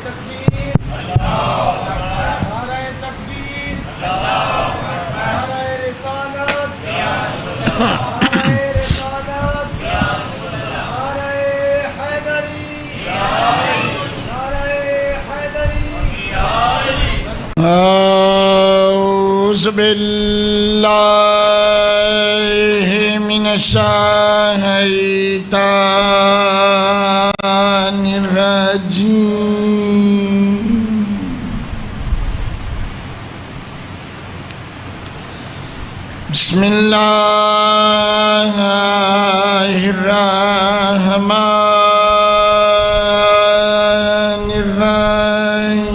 تکبیر نعرہ تکبیر نعرہ رسالت نعرہ رسالت نعرہ حیدری نعرہ حیدری اعوذ باللہ من الشیطان الرجیم بسم اللہ الرحمن الرحیم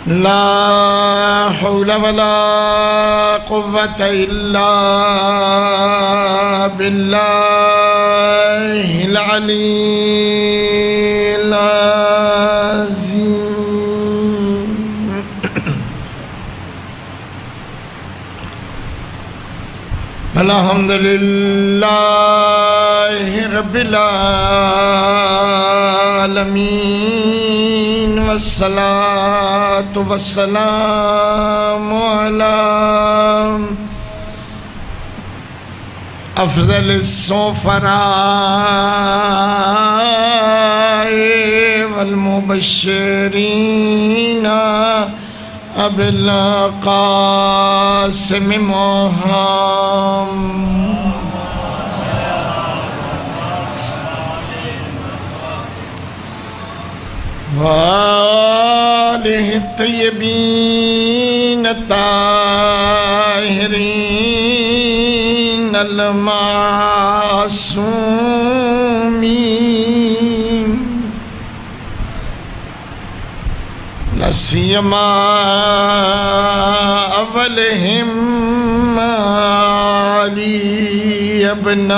لا حول ولا قوة إلا بالله العلي العظيم الحمد لله رب العالمين والصلاة والسلام على أفضل السفراء والمبشرين أبي القاسم محمد وآله الطيبين الطاهرين المعصومين لا سيما أولهم علي ابن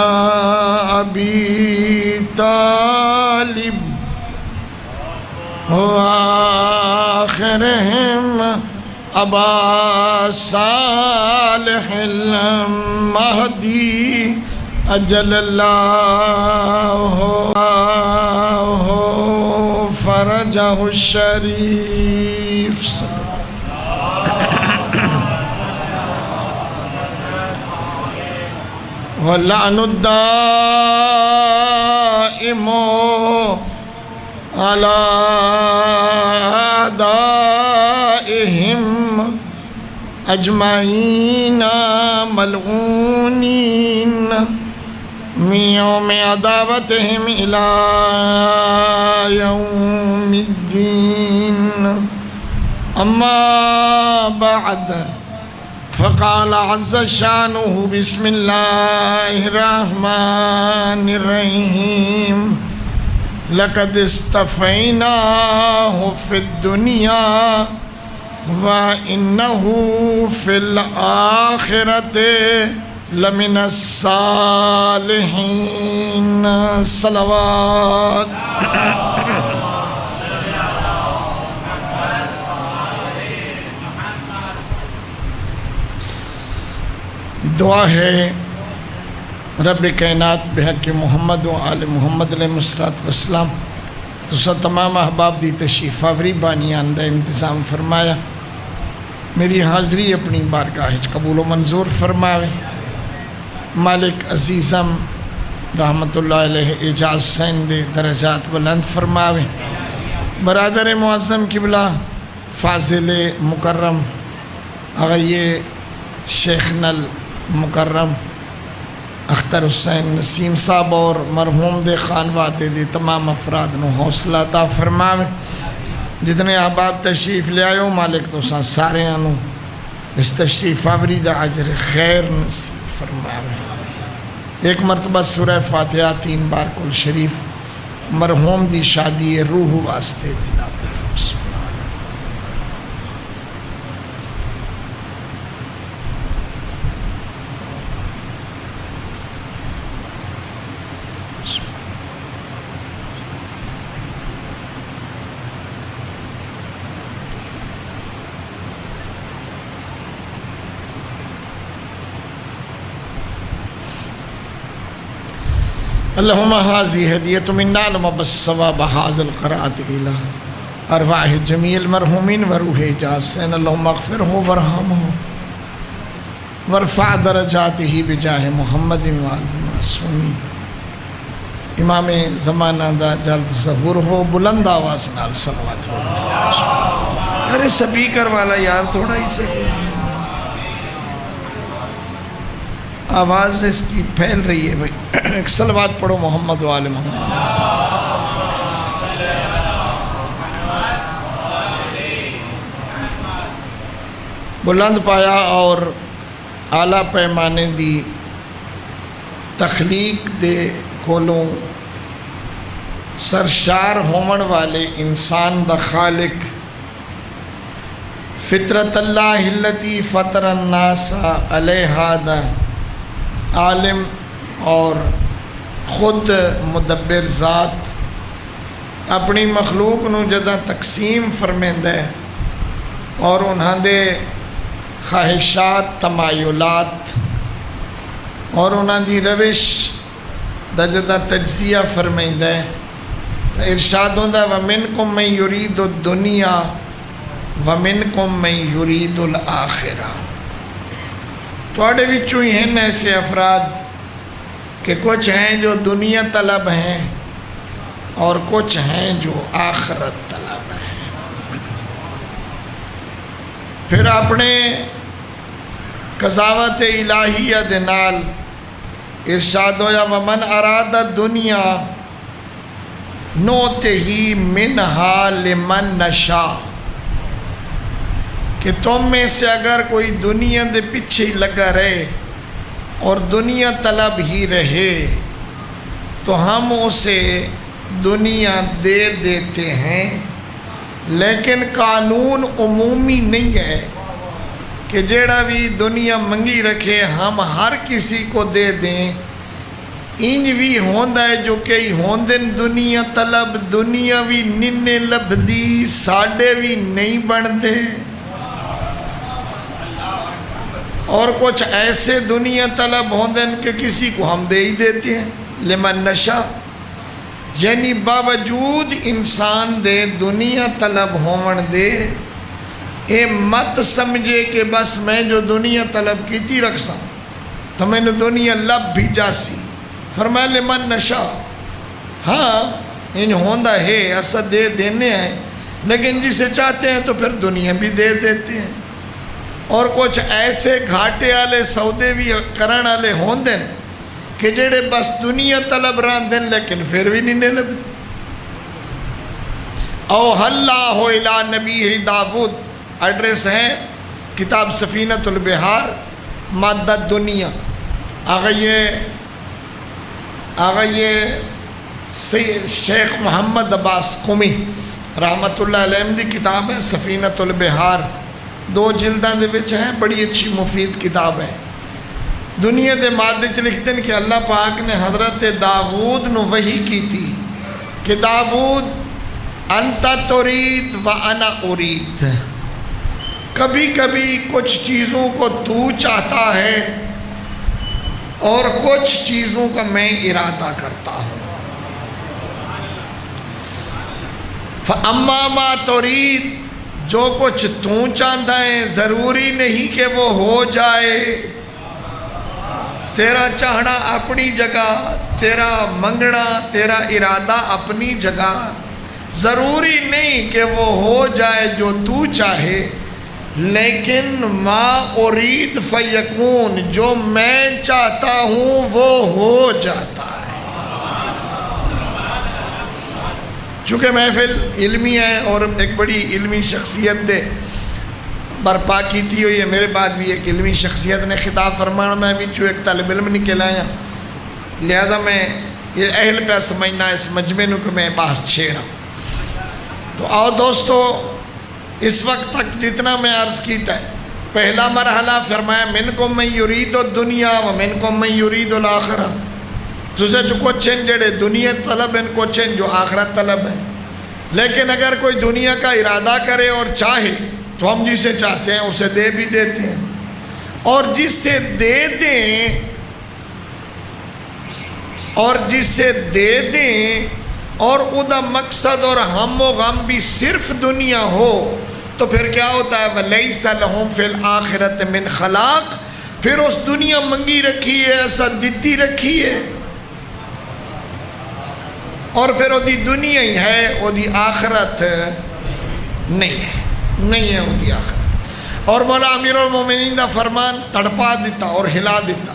أبي طالب وآخرهم أبا صالح المهدي أجل الله فرجه الشريف واللعن الدائم على أعدائهم أجمعين ملعونين من يوم عداوتهم إلى يوم الدين أما بعد فقال عز شانه بسم الله الرحمن الرحيم لقد اصطفيناه في الدنيا وإنه في الآخرة لمن الصالحين صلوات دعا ہے رب کائنات بحق محمد و آل محمد علیہ السلام تو سا تمام احباب دی تشریف آوری بانیان دا انتظام فرمایا میری حاضری اپنی بارگاہ قبول و منظور فرماوے مالک عزیزم رحمت اللہ علیہ اعجاز سین دے درجات بلند فرماوے برادر معظم قبلہ فاضل مکرم اغیے شیخ نل مکرم اختر حسین نسیم صاحب اور مرحوم دے خانواتے دے تمام افراد نو حوصلہ عطا فرماوے جتنے احباب تشریف لے آئے ہو مالک تو سارے انو اس تشریف آوری دا عجر خیر نصیب فرماوے ایک مرتبہ سورہ فاتحہ 3 بار کل شریف مرحوم دی شادی روح واسطے تلاوت بسم اللہ اللہم حاضی حدیت من علم بالثواب حاض القرآت الہ ارواح جمیع المرحومین وروح جاسین اللہم اغفرہ ورحمہ ورفع درجاتہ بجاہ محمد معصومین. امام زمانہ دا جلد ظہور ہو، بلند آواز نال صلوات ہو. ارے سپیکر والا یار تھوڑا ہی سے آواز اس کی پھیل رہی ہے بھائی. ایک صلوات پڑھو محمد و آل محمد. بلند پایا اور اعلیٰ پیمانے دی تخلیق دے کولوں سرشار ہومن والے انسان دا خالق فطرت اللہ التی فطر الناس علیہا دا عالم اور خود مدبر ذات اپنی مخلوق نو جدہ تقسیم فرمیندہ ہے اور انہاں دے خواہشات تمایلات اور انہاں دی روش دا جدہ تجزیہ فرمیندہ ہے. ارشاد ہوندہ وَمِنْكُمْ مَنْ يُرِيدُ الدُّنْيَا وَمِنْكُمْ مَنْ يُرِيدُ الْآخِرَةَ. توڑے وچوں ہی ہیں ایسے افراد کہ کچھ ہیں جو دنیا طلب ہیں اور کچھ ہیں جو آخرت طلب ہیں. پھر اپنے قضاوت الہیہ دنال ارشاد ہویا ومن اراد دنیا نوتہی منہا لمن نشا، کہ تم میں سے اگر کوئی دنیا دے پیچھے لگا رہے اور دنیا طلب ہی رہے تو ہم اسے دنیا دے دیتے ہیں. لیکن قانون عمومی نہیں ہے کہ جیڑا بھی دنیا منگی رکھے ہم ہر کسی کو دے دیں. انج بھی ہوندہ ہے جو کئی ہوندن دنیا طلب دنیا بھی ننے لبدی ساڑے بھی نہیں بندے، اور کچھ ایسے دنیا طلب ہوندن کہ کسی کو ہم دے ہی دیتے ہیں. لمن نشا یعنی باوجود انسان دے دنیا طلب ہومن دے اے مت سمجھے کہ بس میں جو دنیا طلب کیتی رکھسا تو میں نے دنیا لب بھی جاسی. فرمایا لمن نشا، ہاں ان ہوندہ ہے ایسا دے دینے ہیں لیکن جسے چاہتے ہیں تو پھر دنیا بھی دے دیتے ہیں. اور کچھ ایسے گھاٹے والے سودے بھی کرن والے ہوندے کہ جڑے بس دنیا طلب راندن لیکن پھر بھی نہیں لبدے. او اللہ الی نبی داود، ایڈریس ہے کتاب سفینۃ البحار مادہ دنیا. آگا یہ شیخ محمد عباس قمی رحمت اللہ علیہ دی کتاب ہے سفینۃ البحار، 2 جلدان دے وچ ہے، بڑی اچھی مفید کتاب ہے. دنیا دے مادے چ لکھتے ہیں کہ اللہ پاک نے حضرت داود نو وحی کی تھی کہ داود انت ترید و انا ارید. کبھی کبھی کچھ چیزوں کو تو چاہتا ہے اور کچھ چیزوں کا میں ارادہ کرتا ہوں. فَأَمَّا مَا تُرِيد، جو کچھ تو چاہتا ہے ضروری نہیں کہ وہ ہو جائے. تیرا چاہنا اپنی جگہ، تیرا منگنا تیرا ارادہ اپنی جگہ، ضروری نہیں کہ وہ ہو جائے جو تو چاہے. لیکن ما ارید فیکون، جو میں چاہتا ہوں وہ ہو جاتا ہے. چونکہ محفل علمی ہے اور ایک بڑی علمی شخصیت دے برپا کی تھی ہوئی ہے، میرے بعد بھی ایک علمی شخصیت نے خطاب فرمانا، میں بھی چو ایک طالب علم نکلایا، لہذا میں یہ اہل پہ سمجھنا اس مجمع نو کہ میں بحث چھیڑا. تو آؤ دوستو، اس وقت تک جتنا میں عرض کیتا ہے، پہلا مرحلہ فرمایا منکم من یرید الدنیا و منکم من یرید الاخرہ. تجھے جو کچھ ہیں جڑے دنیا طلب ہیں، کچھ ہیں جو آخرت طلب ہیں. لیکن اگر کوئی دنیا کا ارادہ کرے اور چاہے تو ہم جسے چاہتے ہیں اسے دے بھی دیتے ہیں، اور جس سے دے دیں اور جسے دے دیں اور ادا مقصد اور ہم و غم بھی صرف دنیا ہو تو پھر کیا ہوتا ہے وَلَيْسَ لَهُمْ فِي الْآخِرَةِ مِنْ خَلَاقٍ، پھر اس دنیا منگی رکھی ہے، ایسا دتی رکھی ہے، اور پھر وہ دی دنیا ہی ہے، وہ دی آخرت نہیں ہے، نہیں ہے وہ دی آخرت۔ اور مولا امیر المومنین دا فرمان تڑپا دیتا اور ہلا دیتا،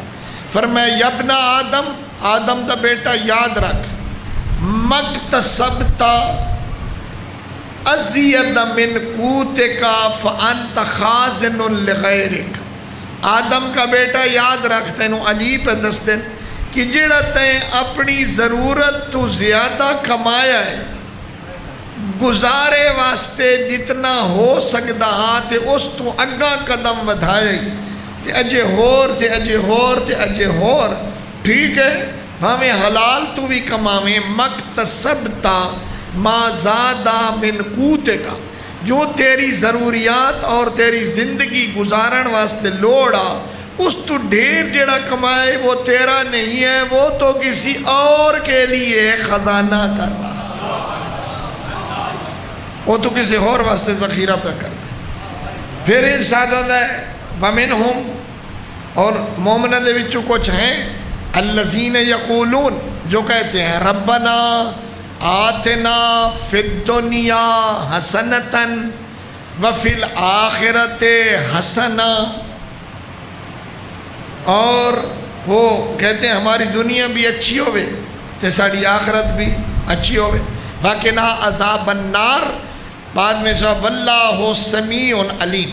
فرمایا یبنا آدم، آدم دا بیٹا یاد رکھ، مکتسبتا ازید من قوتکا فانت خازن لغیرک۔ آدم کا بیٹا یاد رکھ، تینوں علی پہ دستے کہ جڑا تین اپنی ضرورت تو زیادہ کمایا ہے، گزارے واسطے جتنا ہو سکتا ہاں تے اس تو اگا قدم ودھائے تے اجے ہور تے اجے ہور تے اجے ہور، ٹھیک ہے ہمیں حلال تو بھی کماویں، مکتسبتا ما زادہ من قوتکا، جو تیری ضروریات اور تیری زندگی گزارن واسطے لوڑا اس تو ڈھیر جڑا کمائے وہ تیرا نہیں ہے، وہ تو کسی اور کے لیے خزانہ کر رہا ہے، وہ تو کسی اور واسطے ذخیرہ پہ کرتا ہے۔ پھر ارشاد ہوتا ہے وَمِنْهُمْ، اور مومنہ دے وچوں کچھ ہیں الذین یقولون، جو کہتے ہیں ربنا آتنا فی الدنیا حسنتاً وفی الآخرت حسنہ، اور وہ کہتے ہیں ہماری دنیا بھی اچھی ہوئے تے ساڑی آخرت بھی اچھی ہوئے، وَقِنَا عَذَابَ النَّارِ، بعد میں شاہ وَاللَّهُ سَمِيعٌ عَلِيمٌ۔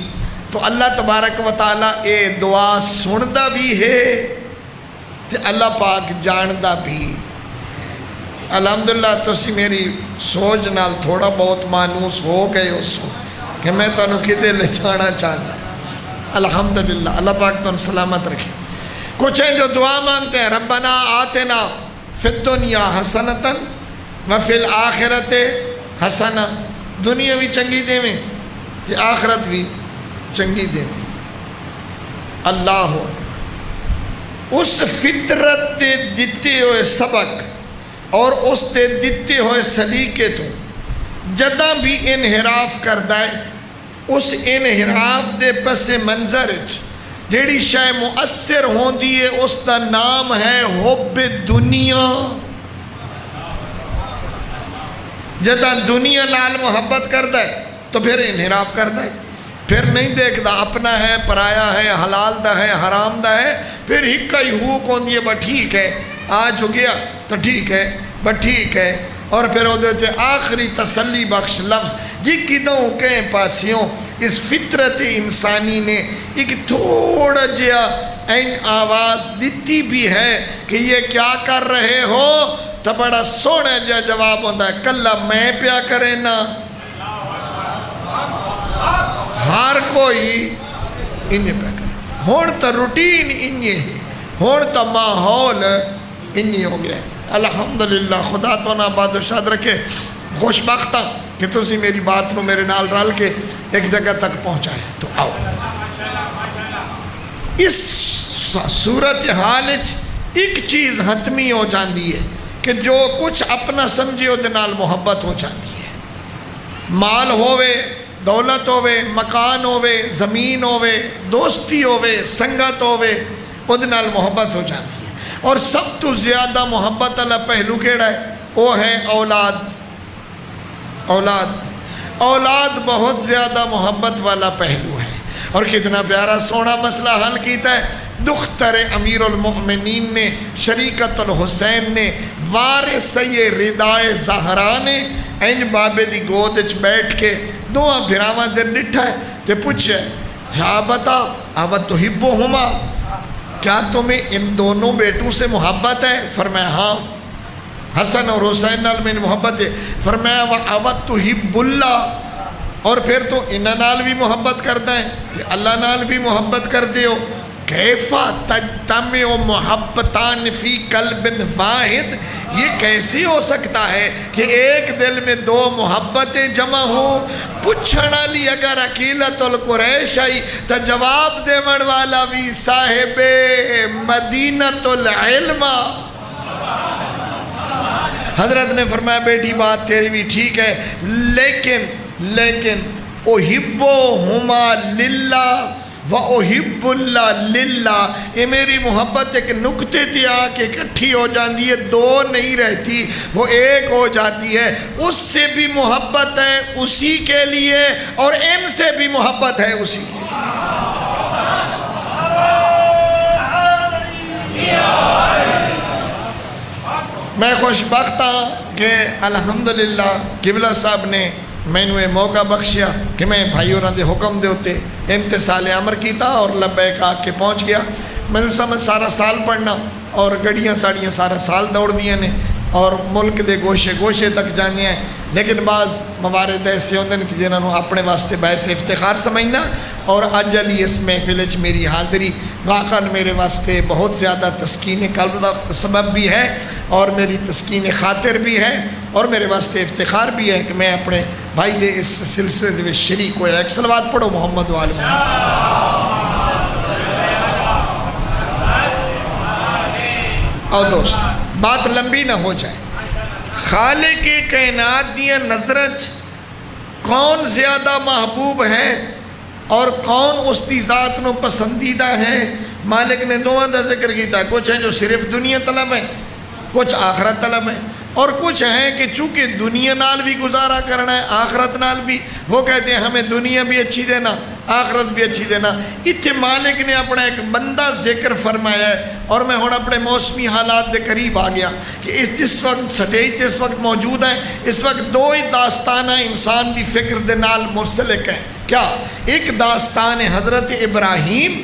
تو اللہ تبارک و تعالیٰ اے دعا سندہ بھی ہے تے اللہ پاک جاندہ بھی۔ الحمدللہ تسی میری سوچ نال تھوڑا بہت مانوس ہو گئے اس کہ میں تانوں کدے لے جانا چاہتا، الحمدللہ اللہ پاک تو سلامت رکھے۔ کچھ ہیں جو دعا مانگتے ہیں ربنا آتنا فی الدنیا حسنتاً وفی الآخرت حسنہ، دنیا بھی چنگی دے میں تے آخرت بھی چنگی دے میں۔ اللہ اس فطرت تے دیتے ہوئے سبق اور اس تے دیتے ہوئے سلیقے تو جدہ بھی انحراف کردہ ہے، اس انحراف دے پس منظر جیڑی شے مؤثر ہون دیئے اس دا نام ہے حب دنیا۔ جدہ دنیا نال محبت کردہ ہے تو پھر انحراف کردہ ہے، پھر نہیں دیکھتا اپنا ہے پرایا ہے حلال دا ہے حرام دا ہے، پھر ہکا ہی ہوک ہون دیئے بٹ ٹھیک ہے آج ہو گیا تو ٹھیک ہے بٹ ٹھیک ہے، اور پھر وہ دیتے آخری تسلی بخش لفظ جی کدوں کہیں پاسیوں اس فطرت انسانی نے ایک تھوڑا جیا این آواز دیتی بھی ہے کہ یہ کیا کر رہے ہو، تو بڑا سونے جا جواب ہوتا ہے کلہ میں پیا کرے نا، ہر کوئی انہیں پہ کرے، ہون تا روٹین انہیں ہے، ہون تا ماحول انہیں ہو گیا ہے۔ الحمدللہ خدا تو نا باد و شاد رکھے، خوشبختہ کہ تسی میری بات نو میرے نال رال کے ایک جگہ تک پہنچائے۔ تو آؤ اس صورتحال ایک چیز حتمی ہو جاندی ہے کہ جو کچھ اپنا سمجھے دے نال محبت ہو جاندی ہے، مال ہووے دولت ہووے مکان ہووے زمین ہووے دوستی ہووے سنگت ہووے وہ دے نال محبت ہو جاندی ہے، اور سب تو زیادہ محبت اللہ پہلو کیڑا ہے وہ ہے اولاد۔ اولاد بہت زیادہ محبت والا پہلو ہے، اور کتنا پیارا سونا مسئلہ حل کیتا ہے دختر امیر المؤمنین نے شریکت الحسین نے وارث ردائے زہرا نے این بابے دی گود اچ بیٹھ کے دعا بھراواں دے ڈٹھا ہے تے پوچھے یا بتا آوت تحبہما، کیا تمہیں ان دونوں بیٹوں سے محبت ہے؟ فرمایا ہاں، حسن اور حسین نال میں محبت ہے۔ فرمایا وَأَوَتْ تُحِبُّ اللَّهِ، اور پھر تو انہاں نال بھی محبت کرتا ہے کہ اللہ نال بھی محبت کر دیو۔ کیفا تجتمع محبتان فی قلب واحد، یہ کیسے ہو سکتا ہے کہ ایک دل میں دو محبتیں جمع ہوں؟ پوچھنا لی اگر عقیلت القریش آئی تو جواب دے من والا بھی صاحب مدینۃ العلم۔ حضرت نے فرمایا بیٹی بات تیری بھی ٹھیک ہے، لیکن احبہما للہ و احب اللہ للہ، یہ میری محبت ایک نقطے تے آ کے اکٹھی ہو جاتی ہے، دو نہیں رہتی، وہ ایک ہو جاتی ہے۔ اس سے بھی محبت ہے اسی کے لیے، اور ان سے بھی محبت ہے اسی کے لیے۔ میں خوش بخت ہاں کہ الحمدللہ قبلہ صاحب نے مینوں یہ موقع بخشیا کہ میں بھائی اور دے حکم دے ہوتے امتثال امر کیتا اور لبیک آ کے پہنچ گیا۔ میں سمجھ سارا سال پڑھنا اور گڑیاں ساڑیاں سارا سال دوڑ دیاں نے اور ملک دے گوشے گوشے تک جانے ہیں، لیکن بعض موارد ایسے ہوندے کہ جنہاں نوں اپنے واسطے باعث افتخار سمجھنا، اور اج علی اس محفل وچ میری حاضری واقعاً میرے واسطے بہت زیادہ تسکین قلب دا سبب بھی ہے اور میری تسکین خاطر بھی ہے، اور میرے واسطے افتخار بھی ہے کہ میں اپنے بھائی دے اس سلسلے دے وچ شریک ہویا۔ ایک صلوات پڑھو محمد وآل محمد۔ اور دوست بات لمبی نہ ہو جائے، خالق کائنات دیا نظرت کون زیادہ محبوب ہے اور کون اس دی ذات نو پسندیدہ ہے؟ مالک نے دونوں دا ذکر کیتا، کچھ ہیں جو صرف دنیا طلب ہے، کچھ آخرت طلب ہے، اور کچھ ہیں کہ چونکہ دنیا نال بھی گزارا کرنا ہے آخرت نال بھی، وہ کہتے ہیں ہمیں دنیا بھی اچھی دینا آخرت بھی اچھی دینا۔ اتھے مالک نے اپنا ایک بندہ ذکر فرمایا ہے، اور میں ہوں اپنے موسمی حالات دے قریب آ گیا کہ جس وقت سٹیج اس وقت موجود ہیں، اس وقت دو ہی داستانہ انسان دی فکر دے نال منسلک ہیں۔ کیا؟ ایک داستان حضرت ابراہیم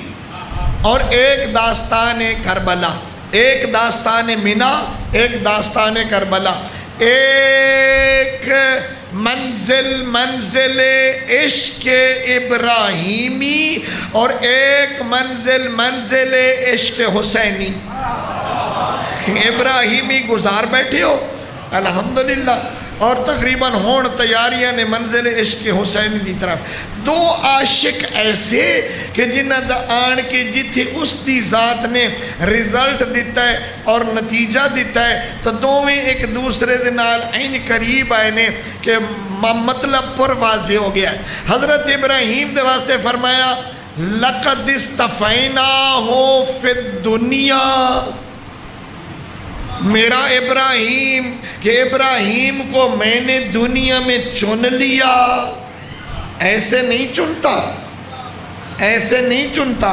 اور ایک داستان کربلا، ایک داستان منا ایک داستان کربلا، ایک منزل عشق ابراہیمی اور ایک منزل عشق حسینی۔ ابراہیمی گزار بیٹھے ہو الحمدللہ، اور تقریباً ہون تیاریاں نے منزل عشق حسینی دی طرف۔ دو عاشق ایسے کہ جنہ دا آن کے جتھے اس دی ذات نے رزلٹ دیتا ہے اور نتیجہ دیتا ہے تو دوویں ایک دوسرے دے نال این قریب آئے نے کہ مطلب پر واضح ہو گیا ہے۔ حضرت ابراہیم دے واسطے فرمایا لَقَدْ اسْتَفَيْنَاهُ فِي الدُّنْيَا، میرا ابراہیم کہ ابراہیم کو میں نے دنیا میں چن لیا۔ ایسے نہیں چنتا، ایسے نہیں چنتا،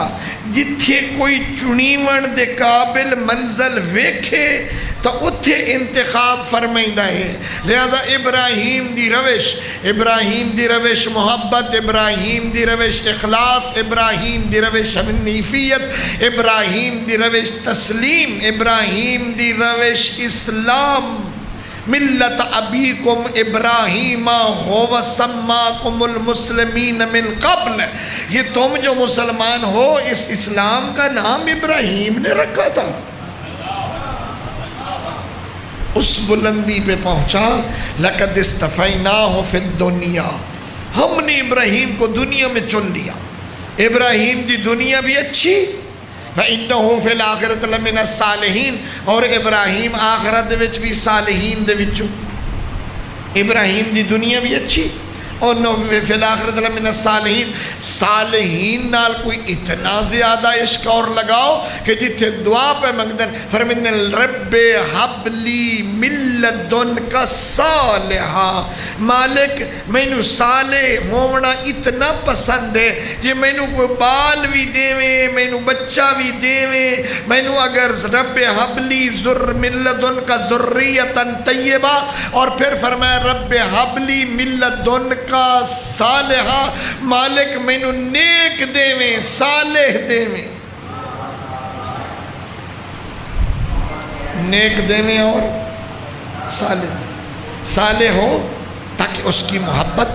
جتھے کوئی چنیون دے قابل منزل ویکھے تو اتھے انتخاب فرمائندہ ہے۔ لہذا ابراہیم دی روش محبت، ابراہیم دی روش اخلاص، ابراہیم دی روش حنیفیت، ابراہیم دی روش تسلیم، ابراہیم دی روش اسلام، ملت ابیکم ابراہیم ہو سماکم المسلمین من قبل، یہ تم جو مسلمان ہو اس اسلام کا نام ابراہیم نے رکھا تھا۔ اس بلندی پہ پہنچا لَقَدْ اسْتَفَيْنَاهُ فِي الدُّنْيَا، ہم نے ابراہیم کو دنیا میں چن لیا۔ ابراہیم دی دنیا بھی اچھی، فَإِنَّهُ فِي الْآخِرَةِ لَمِنَ الصَّالِحِينَ، اور ابراہیم آخرت وچ بھی صالحین دے وچوں۔ ابراہیم دی دنیا بھی اچھی اور فی الآخرۃ لمن الصالحین، صالحین نال کوئی اتنا زیادہ عشق اور لگاؤ کہ جتھے دعا پہ منگدن فرمندن رب حب لی من لدنک صالحا، مالک مینو صالح ہونا اتنا پسند ہے کہ مینو کوئی بال بھی دیویں، مینو بچہ بھی دیویں، مینو اگر رب حب لی من لدنک ذریتا طیبہ، اور پھر فرمایا رب حب لی من لدنک کا صالحہ، مالک مینو نیک دیویں صالح دیویں، نیک دیویں اور صالح دیویں، صالح ہو تاکہ اس کی محبت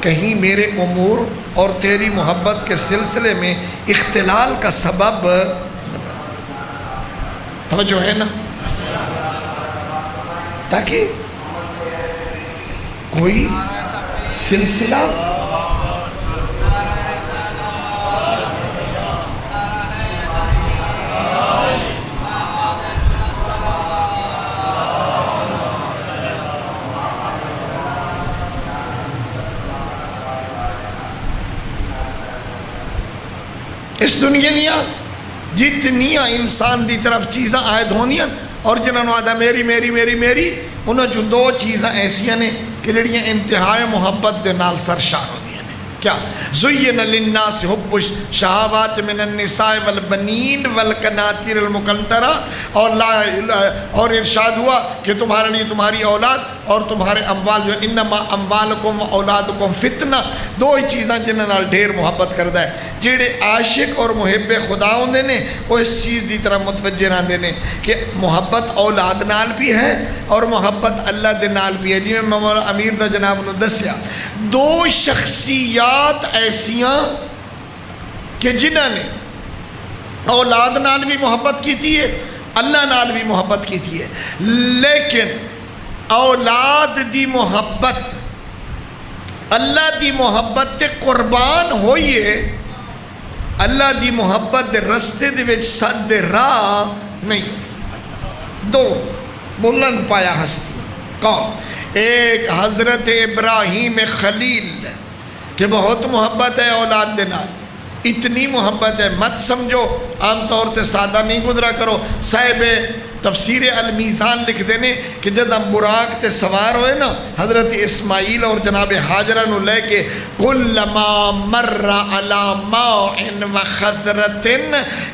کہیں میرے امور اور تیری محبت کے سلسلے میں اختلال کا سبب، توجہ ہے نا، تاکہ کوئی سلسلہ اس دنیا دیا جتنیاں انسان دی طرف چیزاں عائد ہونیاں اور جنہوں نے آدھا میری میری میری میری انہوں جو دو چیزاں ایسیاں نے کہ جڑیاں انتہائی محبت دے نال سرشار ہونیاں نے کیا زین للناس حب الشہوات من النساء والبنین والقناطیر المقنطرہ اور ارشاد ہوا کہ تمہارے لیے تمہاری اولاد اور تمہارے اموال جو انما اموالکم و اولادکم فتنہ دو ہی چیزاں جنہاں نال ڈھیر محبت کردہ ہے جڑے عاشق اور محب خدا ہوندے نے وہ اس چیز دی طرح متوجہ رہندے نے کہ محبت اولاد نال بھی ہے اور محبت اللہ دے نال بھی ہے جی میں مولانا امیر دا جناب نے دسیا دو شخصیات ایسیاں کہ جنہاں نے اولاد نال بھی محبت کیتی ہے اللہ نال بھی محبت کیتی ہے لیکن اولاد دی محبت اللہ دی محبت تے قربان ہوئیے اللہ دی محبت دے رستے دے وچ سد راہ نہیں دو بلند پایا ہستی کون ایک حضرت ابراہیم خلیل کہ بہت محبت ہے اولاد دے نال اتنی محبت ہے مت سمجھو عام طور تے سادہ نہیں گزرا کرو صاحب تفسیر المیزان لکھ دینے کہ جب ہم براق تے سوار ہوئے نا حضرت اسماعیل اور جناب حاجرہ نو لے کے کلما مر علی ماء و خضرۃ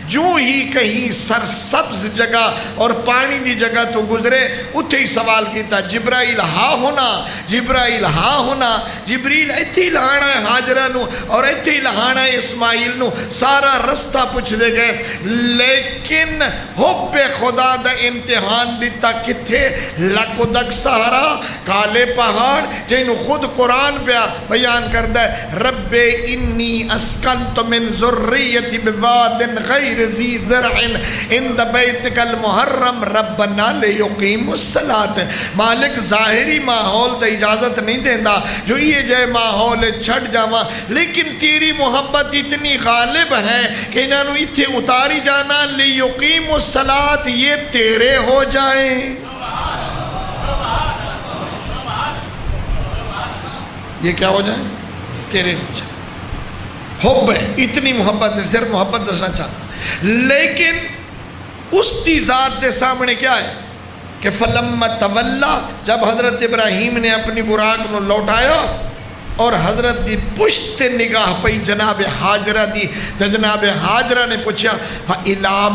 جو ہی کہیں سرسبز جگہ اور پانی دی جگہ تو گزرے اتھے ہی سوال کیتا جبرائیل ہاں ہونا جبرائیل ہاں ہونا جبریل ایتھی لہانا ہے حاجرہ نو اور ایتھی لہانا ہے اسماعیل نو سارا رستہ پوچھ دے گئے لیکن حب خدا دا امتحان دیتا کتھے لکدک سہارا کالے پہاڑ جنہوں خود قرآن پہ بیان کردہ ہے رب انی اسکنت من ذریتی بواد غیر ذی زرع اند بیتک المحرم ربنا لیقیم الصلاة مالک ظاہری ماحول تا اجازت نہیں دیندہ جو یہ جائے ماحول چھٹ جاما لیکن تیری محبت اتنی غالب ہے کہ انہوں اتھے اتاری جانا لیقیم الصلاة یہ تیرے ہو جائیں یہ کیا ہو جائیں تیرے ہو جائیں حب ہے اتنی محبت ہے صرف محبت دسنا چاہتا لیکن اس دی ذات دے سامنے کیا ہے کہ فلما تولا جب حضرت ابراہیم نے اپنی براق نو لوٹایا اور حضرت دی پشت نگاہ پئی جناب حاجرہ دی تو جناب حاجرہ نے پوچھا وَإِلَى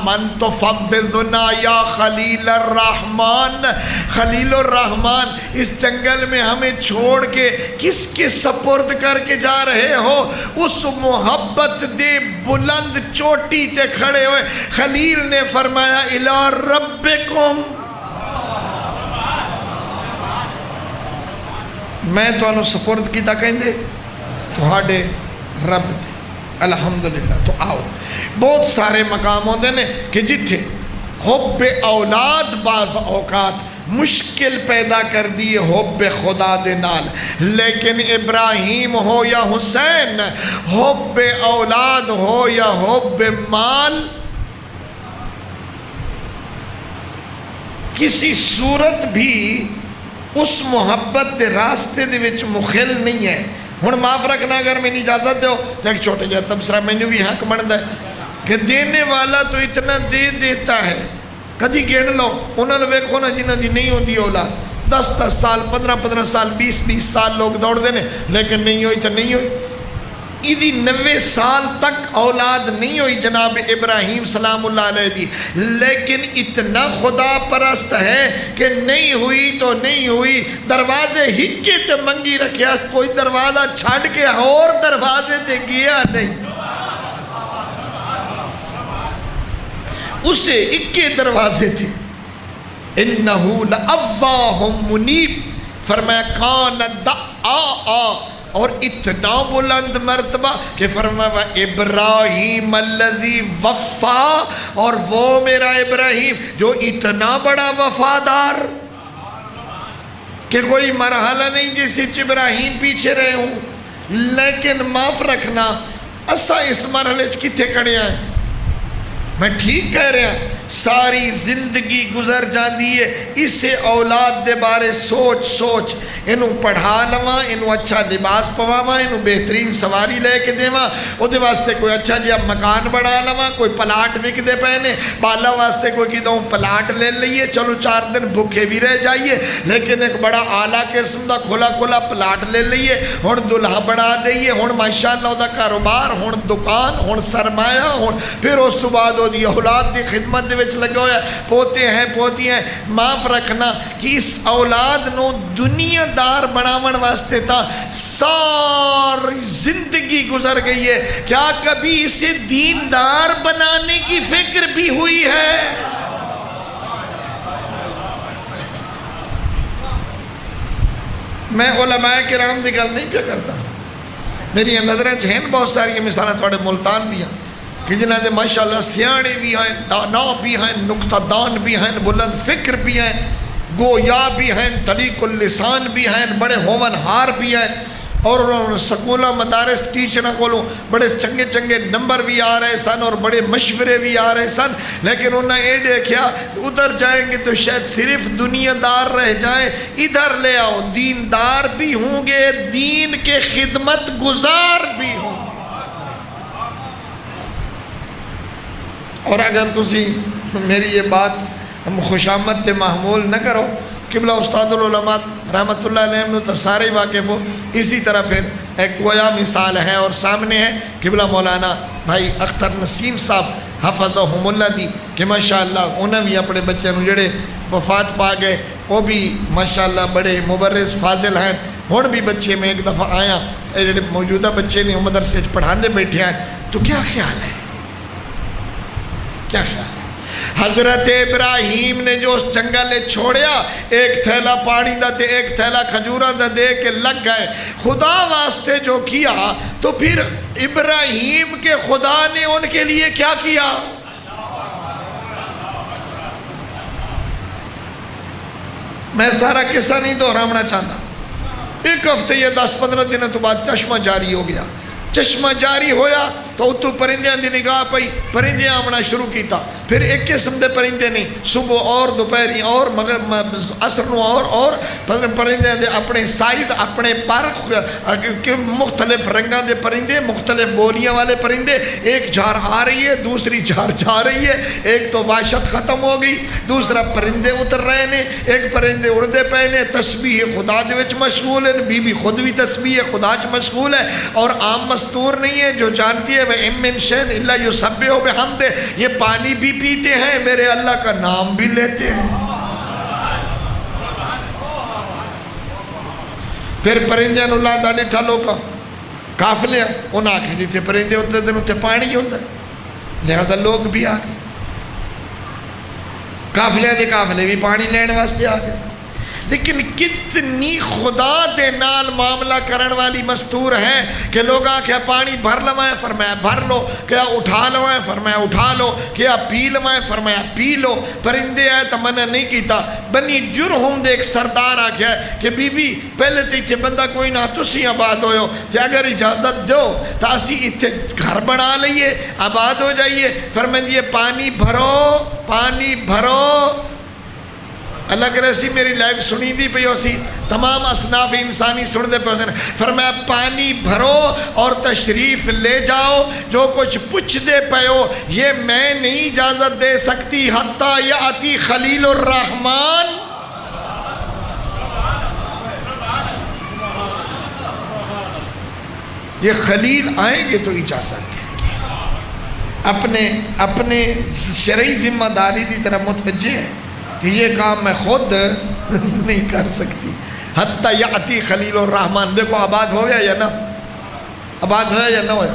مَن تُفَوِّضُنَا يَا خلیل الرحمن خلیل الرحمن اس جنگل میں ہمیں چھوڑ کے کس کے سپرد کر کے جا رہے ہو اس محبت دے بلند چوٹی تے کھڑے ہوئے خلیل نے فرمایا إِلَى رَبِّكُمْ میں تو انہوں سپرد کی تا کہیں دے تہاڈے رب دے الحمدللہ تو آؤ بہت سارے مقام ہوندے نے کہ جتھے حب اولاد بعض اوقات مشکل پیدا کر دیے حب خدا دے نال لیکن ابراہیم ہو یا حسین حب اولاد ہو یا حب مال کسی صورت بھی اس محبت دے راستے دے وچ مخل نہیں ہے ہن معاف رکھنا اگر میں اجازت دو ایک چھوٹے جا تبصرہ میں نے بھی حق بنتا ہے کہ دینے والا تو اتنا دے دیتا ہے کدی گن لو انہوں نے ویکھو نا جنہاں دی نہیں ہوتی اولاد 10 سال 15 سال 20 سال لوگ دوڑ دینے لیکن نہیں ہوئی تو نہیں ہوئی ایدی 90 سال تک اولاد نہیں ہوئی جناب ابراہیم سلام اللہ علیہ دی لیکن اتنا خدا پرست ہے کہ نہیں ہوئی تو نہیں ہوئی دروازے ہکے تے منگی رکھیا کوئی دروازہ چھاڑ کے اور دروازے تے گیا نہیں اسے اکے دروازے تھے انہو لأواہم منیب فرمایا کان دعا اور اتنا بلند مرتبہ کہ فرمایا ابراہیم الذی وفا اور وہ میرا ابراہیم جو اتنا بڑا وفادار کہ کوئی مرحلہ نہیں جیسے ابراہیم پیچھے رہے ہوں لیکن معاف رکھنا اسا اس مرحلے کتے کھڑے آئے میں ٹھیک کہہ رہا ہوں، ساری زندگی گزر جاندی ہے اسے اولاد دے بارے سوچ سوچ، انہوں پڑھا لواں، انہوں اچھا لباس پواواں، انہوں بہترین سواری لے کے دیواں، او دے واسطے کوئی اچھا جی اب مکان بڑھا لواں، کوئی پلاٹ وک دے پہنے، بالا واسطے کوئی کی دوں پلاٹ لے لئیے، چلو 4 دن بھوکے بھی رہ جائیے، لیکن ایک بڑا اعلیٰ قسم دا کھلا کھلا پلاٹ لے لئیے، ہون دلہا بڑھا دئیے، ہون ماشاءاللہ دا کاروبار، ہون دکان، ہون سرمایہ، ہون پھر اس تو بعد ہو دی اولاد دی خدمت دے وچ لگے ہوئے، پوتے ہیں پوتی ہیں، معاف رکھنا کہ اس اولاد نو دنیا دار بناون واسطے تا ساری زندگی گزر گئی ہے، کیا کبھی اسے دیندار بنانے کی فکر بھی ہوئی ہے؟ میں علماء کرام دی گل نہیں پیا کرتا، میری نظریں ہیں بہت ساری مثالیں تھوڑے ملتان دیا کہ جنہاں دے ماشاءاللہ سیانے بھی ہیں، دانا بھی ہیں، نکتہ دان بھی ہیں، بلند فکر بھی ہیں، گویا بھی ہیں، طلیق اللسان بھی ہیں، بڑے ہونہار بھی ہیں، اور انہوں نے سکولہ مدارس ٹیچرہ کولوں بڑے چنگے چنگے نمبر بھی آ رہے سن اور بڑے مشورے بھی آ رہے سن، لیکن انہوں نے یہ دیکھا ادھر جائیں گے تو شاید صرف دنیا دار رہ جائیں، ادھر لے آؤ دیندار بھی ہوں گے، دین کے خدمت گزار بھی ہوں گے۔ اور اگر تسی میری یہ بات خوشامد تے محمول نہ کرو، قبلہ استاد العلماء رحمت اللہ علیہ نے تو سارے واقف ہو، اسی طرح پھر ایک گویا مثال ہے اور سامنے ہے قبلہ مولانا بھائی اختر نسیم صاحب حفظہم اللہ دی کہ ماشاءاللہ انہوں بھی اپنے بچے نو جڑے وفات پا گئے وہ بھی ماشاءاللہ بڑے مبرز فاضل ہیں، ہون بھی بچے میں ایک دفعہ آیا جڑے موجودہ بچے نے مدرسے پڑھانے بیٹھے ہیں، تو کیا خیال ہے؟ کیا خیال ہے؟ حضرت ابراہیم نے جو اس جنگلے چھوڑیا، ایک تھیلا پانی دا تے ایک تھیلا کھجورہ دا دے کے لگ گئے، خدا واسطے جو کیا تو پھر ابراہیم کے خدا نے ان کے لیے کیا کیا؟ میں سارا قصہ نہیں دہرانا چاہتا، ایک ہفتے یا 10-15 دن تو بعد چشمہ جاری ہو گیا، چشمہ جاری ہویا تو اتو پرندیاں دی نگاہ پئی، پرندیاں آمنا شروع کیتا، پھر ایک قسم دے پرندے نہیں، صبح اور دوپہری اور مغرب عصر نو اور پرندے دے اپنے سائز اپنے پر مختلف رنگاں دے پرندے، مختلف بولیاں والے پرندے، ایک جھار آ رہی ہے دوسری جھار جا رہی ہے، ایک تو وحشت ختم ہو گئی، دوسرا پرندے اتر رہے نے، ایک پرندے اڑدے پے نے، تسبیح خدا دے وچ مشغول ہے، بی بی خود بھی تسبیح خدا چ مشغول ہے، اور عام مستور نہیں ہے جو جانتی ہے وَإِن مِّن شَيْءٍ إِلَّا يُسَبِّحُ بِحَمْدِهِ، یہ پانی بھی پیتے ہیں میرے اللہ کا نام بھی لیتے ہیں۔ پھر پرندے اللہ دا ڈٹھا لوکا کافلے انہاں کے جیتے پرندے ہوتے دن ہوتے پانی ہوتا ہے، لہذا لوگ بھی آگئے، کافلے دے کافلے بھی پانی لینے واسطے آگئے، لیکن کتنی خدا دے نال معاملہ کرن والی مستور ہے کہ لوگ آکھے پانی بھر لوائیں، فرمایا بھر لو، کیا اٹھا لوائیں، فرمایا اٹھا لو، کیا پی لوائیں، فرمایا پی لو، پرندے آئے تو منع نہیں کیتا۔ بنی جرہم دے ایک سردار آکھے کہ بی بی پہلے تے اتھے بندہ کوئی نہ تسی آباد ہوئے ہو، تے اگر اجازت دو تو اسی اتھے گھر بنا لئیے آباد ہو جائیے، فرمائیے پانی بھرو پانی بھرو۔ اللہ کرے سی میری لائف سنی دی پہ ہو سی، تمام اصناف انسانی سن دے پہ ہو سی، فرمایا پانی بھرو اور تشریف لے جاؤ، جو کچھ پچھ دے پہ ہو یہ میں نہیں اجازت دے سکتی حتیٰ یاتی خلیل الرحمن۔ یہ خلیل آئیں گے تو اجازت دیں گے، اپنے شرعی ذمہ داری دی طرح متوجہ ہے کہ یہ کام میں خود نہیں کر سکتی، حتیٰ یاتی خلیل الرحمن۔ دیکھو آباد ہو گیا یا نہ آباد ہویا یا نہ ہویا،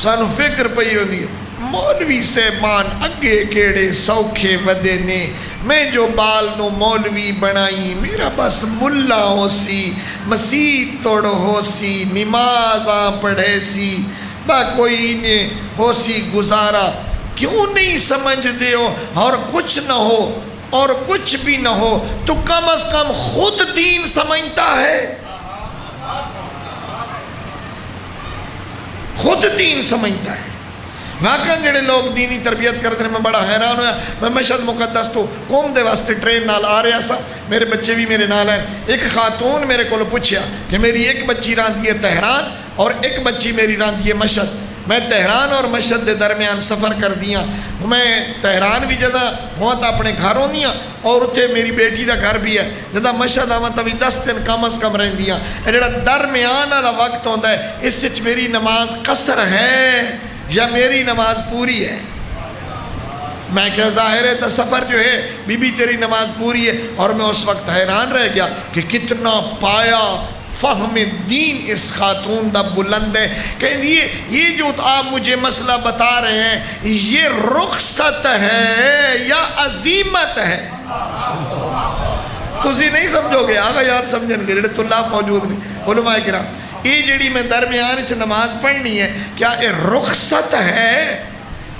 سانو فکر پئی ہوندی ہے مولوی صاحبان اگے کیڑے سوکھے ودے نے، میں جو بال نو مولوی بنائی میرا بس ملا ہو سی، مسیح توڑ ہو سی، نمازاں پڑھے سی، با کوئی نے ہو سی گزارا، کیوں نہیں سمجھ دے ہو؟ اور کچھ نہ ہو اور کچھ بھی نہ ہو تو کم از کم خود دین سمجھتا ہے، خود دین سمجھتا ہے۔ واقعا جڑے لوگ دینی تربیت کرتے ہیں میں بڑا حیران ہویا. میں مشہد مقدس تو قوم دے واسطے ٹرین نال آ رہا سا, میرے بچے بھی میرے نال ہیں. ایک خاتون میرے کو پوچھیا کہ میری ایک بچی راندھی ہے تہران اور ایک بچی میری راندھی ہے مشہد. میں تہران اور مشہد دے درمیان سفر کر دیا. میں تہران بھی جدہ ہوا تو اپنے گھر ہوندی ہاں اور اتنے میری بیٹی دا گھر بھی ہے. جدہ مشہد آواں تو بھی 10 دن کم از کم رہندی ہاں. جڑا درمیان والا وقت ہوتا ہے اس وچ میری نماز قصر ہے یا میری نماز پوری ہے؟ میں کیا ظاہر ہے تو سفر جو ہے بی بی تیری نماز پوری ہے. اور میں اس وقت حیران رہ گیا کہ کتنا پایا فہم دین اس خاتون دا بلند ہے. کہ یہ جو آپ مجھے مسئلہ بتا رہے ہیں یہ رخصت ہے یا عزیمت ہے؟ تسی نہیں سمجھو گے, آگا یار سمجھن گے جڑے طلاب موجود نہیں علماء کرام. یہ جڑی میں درمیان چ نماز پڑھنی ہے کیا یہ رخصت ہے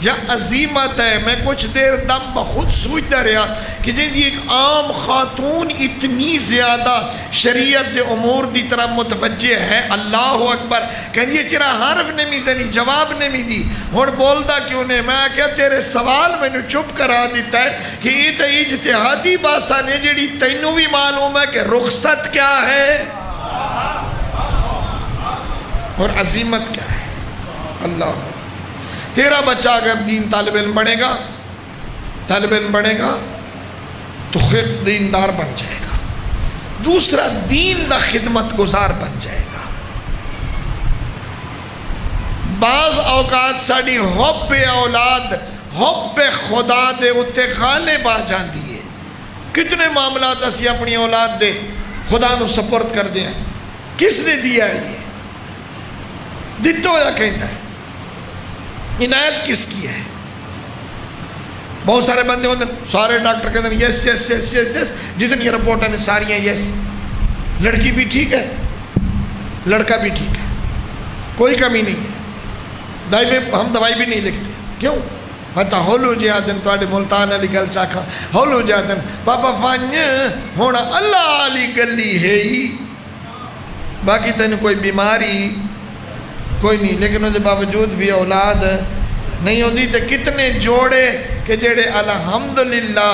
یا عظیمت ہے؟ میں کچھ دیر دم بخود سوچتا رہا کہ جن ایک عام خاتون اتنی زیادہ شریعت دے امور دی طرح متوجہ ہے. اللہ اکبر. کہنی یہ چرا حرف نے بھی زنی جواب نے بھی دی اور بولدا کیوں نے؟ میں کیا تیرے سوال میں نے چپ کرا دیتا ہے کہ یہ تو اجتہادی باسا نے جڑی تینوں بھی معلوم ہے کہ رخصت کیا ہے اور عظیمت کیا ہے. اللہ تیرا بچہ اگر دین طالب علم بنے گا تو خود دیندار بن جائے گا, دوسرا دین دا خدمت گزار بن جائے گا. بعض اوقات ساڑی حب اولاد حب خدا دے اتے غالب آ جاندی ہے. کتنے معاملات اسی اپنی اولاد دے خدا نو سپورٹ کر دیں. کس نے دیا ہے یہ؟ دتو یا کہتا ہے عنایت کس کی ہے؟ بہت سارے بندے ہوتے ہیں, سارے ڈاکٹر کہتے ہیں یس یس یس یس یس, جتنی رپورٹیں ہیں ساری ہیں یس. لڑکی بھی ٹھیک ہے, لڑکا بھی ٹھیک ہے, کوئی کمی نہیں ہے. ہم دوائی بھی نہیں لکھتے. کیوں؟ پتہ ہولو جی آدن تو ملتان علی گل چاکھا ہولو جی آدن بابا فانج ہونا اللہ علی گلی ہے ہی, باقی تین کوئی بیماری کوئی نہیں. لیکن اس باوجود بھی اولاد نہیں ہوتی. تو کتنے جوڑے کہ جڑے الحمدللہ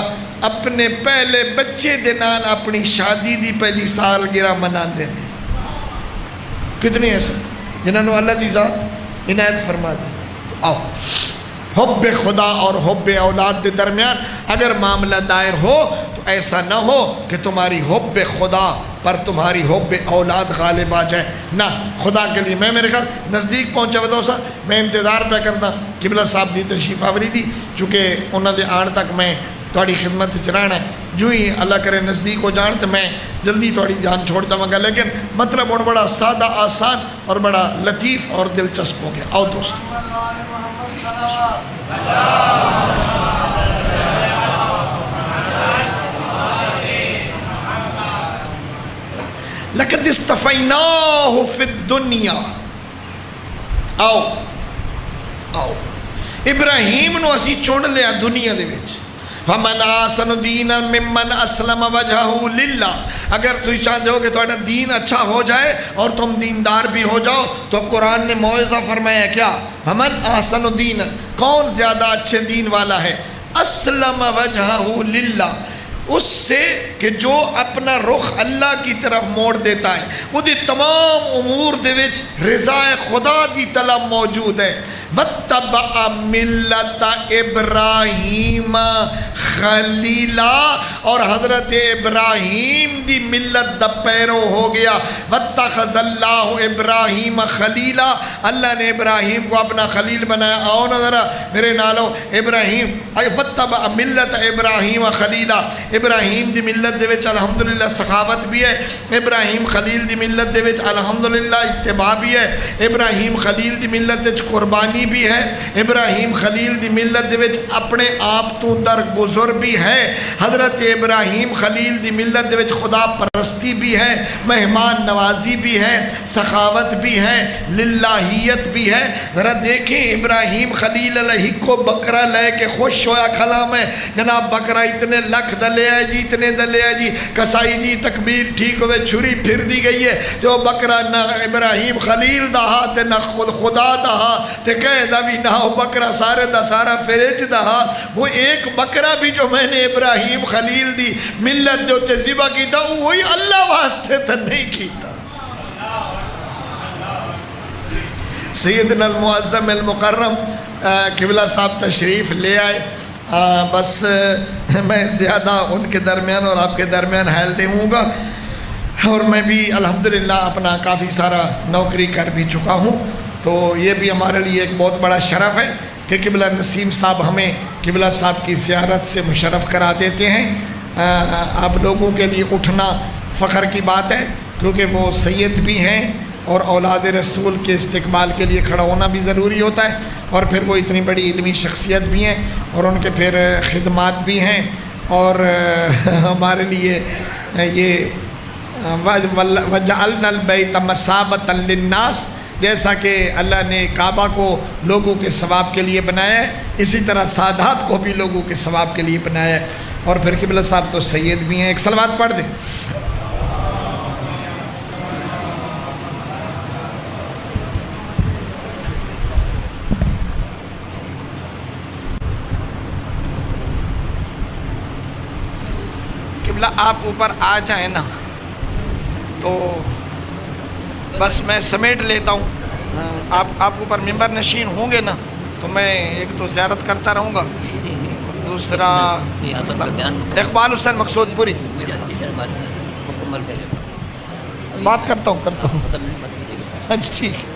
اپنے پہلے بچے دے نال اپنی شادی دی پہلی سالگرہ مناندے ہیں. کتنے ایسے جنہوں نے اللہ دی ذات عنایت فرما دی. آؤ حب خدا اور حب اولاد کے درمیان اگر معاملہ دائر ہو تو ایسا نہ ہو کہ تمہاری حب خدا پر تمہاری حب اولاد غالب آ جائے. نہ, خدا کے لیے میں میرے گھر نزدیک پہنچا ودو سا میں انتظار پہ کرتا قبلہ صاحب دی تشریف آوری دی, چونکہ انہوں نے آن تک میں تھوڑی خدمت چرانا ہے. جو ہی اللہ کرے نزدیک ہو جان تو میں جلدی تھوڑی جان چھوڑ جاؤں گا. لیکن مطلب اور بڑا سادہ آسان اور بڑا لطیف اور دلچسپ ہو گیا. آؤ دوستو, لقد استفیناہ فی الدنیا. آؤ ابراہیم نو اسی چن لیا دنیا دے وچ. فمن آسن دینا ممن اسلم وجہہ للہ. اگر تم چاہتے ہو کہ تمہارا دین اچھا ہو جائے اور تم دیندار بھی ہو جاؤ تو قرآن نے موعظہ فرمایا کیا؟ فمن آسن دینا, کون زیادہ اچھے دین والا ہے؟ اسلم وجہہ للہ, اس سے کہ جو اپنا رخ اللہ کی طرف موڑ دیتا ہے, وہ دی تمام امور دے وچ رضا خدا دی طلب موجود ہے. وَاتَّبَعَ مِلَّةَ إِبْرَاهِيمَ خَلِيلًا, اور حضرت ابراہیم دی ملت دا پیرو ہو گیا. وَاتَّخَذَ اللَّهُ إِبْرَاهِيمَ خَلِيلًا, اللہ نے ابراہیم کو اپنا خلیل بنایا. آؤ نا ذرا میرے نالو ابراہیم. وَاتَّبَعَ مِلَّةَ إِبْرَاهِيمَ خَلِيلًا, ابراہیم دی ملت دے وچ الحمدللہ سخاوت بھی ہے. ابراہیم خلیل دی ملت دے وچ الحمدللہ اتباع بھی ہے. ابراہیم خلیل دی ملت وچ قربانی بھی ہے. ابراہیم خلیل دی ملت دے وچ اپنے آپ تو درگزر بھی ہے. حضرت ابراہیم خلیل دی ملت دے وچ خدا پرستی بھی ہے, مہمان نوازی بھی ہے, سخاوت بھی ہے, للہیت بھی ہے. ذرا دیکھیں ابراہیم خلیل علیہ کو بکرا لے کے خوش ہویا کھلا میں جناب بکرا اتنے لکھ دلے ہے جی, اتنے دلے ہے جی, کسائی جی تکبیر ٹھیک ہوئے چھری پھر دی گئی ہے. جو بکرا نہ ابراہیم خلیل دا ہا تے نہ خدا دا ہا تے کہے دا بھی نہ ہو بکرا سارے دا سارا فرج دا وہ ایک بکرا بھی جو میں نے ابراہیم خلیل دی ملت جو تے ذبح کیتا وہی اللہ واسطے تا نہیں کیتا. سیدنا المعظم المکرم قبلہ صاحب تشریف لے آئے. بس میں زیادہ ان کے درمیان اور آپ کے درمیان حائل نہیں ہوں گا، اور میں بھی الحمدللہ اپنا کافی سارا نوکری کر بھی چکا ہوں، تو یہ بھی ہمارے لیے ایک بہت بڑا شرف ہے کہ قبلہ نسیم صاحب ہمیں قبلہ صاحب کی زیارت سے مشرف کرا دیتے ہیں. آپ لوگوں کے لیے اٹھنا فخر کی بات ہے، کیونکہ وہ سید بھی ہیں اور اولاد رسول کے استقبال کے لیے کھڑا ہونا بھی ضروری ہوتا ہے، اور پھر وہ اتنی بڑی علمی شخصیت بھی ہیں اور ان کے پھر خدمات بھی ہیں. اور ہمارے لیے یہ وَجَعَلْنَا الْبَيْتَ مَثَابَةً لِلنَّاسِ، جیسا کہ اللہ نے کعبہ کو لوگوں کے ثواب کے لیے بنایا ہے، اسی طرح سادات کو بھی لوگوں کے ثواب کے لیے بنایا ہے. اور پھر قبلہ صاحب تو سید بھی ہیں. ایک صلوات پڑھ دیں. قبلہ آپ اوپر آ جائیں نا تو بس میں سمیٹ لیتا ہوں. آپ اوپر ممبر نشین ہوں گے نا تو میں ایک تو زیارت کرتا رہوں گا، دوسرا اقبال حسین مقصود پوری بات کرتا ہوں. اچھا ٹھیک ہے.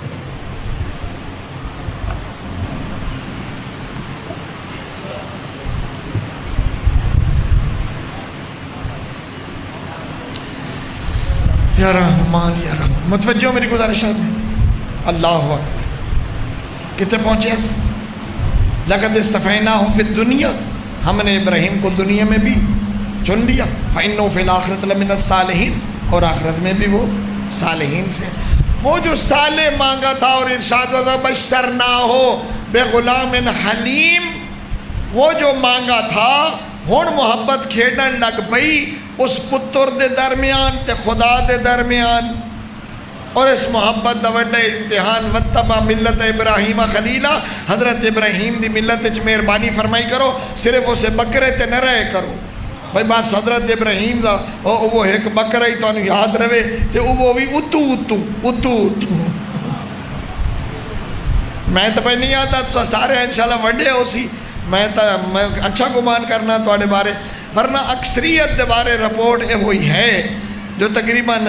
یا رحمان یا رحمان. متوجہ ہو میری گزارشات میں؟ اللہ اکبر. کتنے پہنچے اس لقد اصطفیناہ فی الدنیا، ہم نے ابراہیم کو دنیا میں بھی چن لیا. فإنہ فی الآخرۃ لمن الصالحین، اور آخرت میں بھی وہ صالحین سے. وہ جو صالح مانگا تھا اور ارشاد وَذَا بَشَّرْنَاهُ بِغُلَامٍ حَلِيمٍ، وہ جو مانگا تھا ہن محبت کھیڈن لگ پئی اس پتر دے درمیان تے خدا دے درمیان. اور اس محبت دا وڈا امتحان وَاتَّبَعَ مِلَّتَ ابراہیم خلیلا، حضرت ابراہیم دی ملت وچ مہربانی فرمائی کرو، صرف اسے بکرے تے نہ رہے کرو. بھائی بس حضرت ابراہیم دا وہ ایک بکرا ہی تو یاد رہے تے وہ بھی اتو. میں تو پہ نہیں آتا تو سارے انشاءاللہ وڈے ہو سی. میں اچھا گمان کرنا توڑے بارے، ورنہ اکثریت دے بارے رپورٹ یہ ہوئی ہے جو تقریباً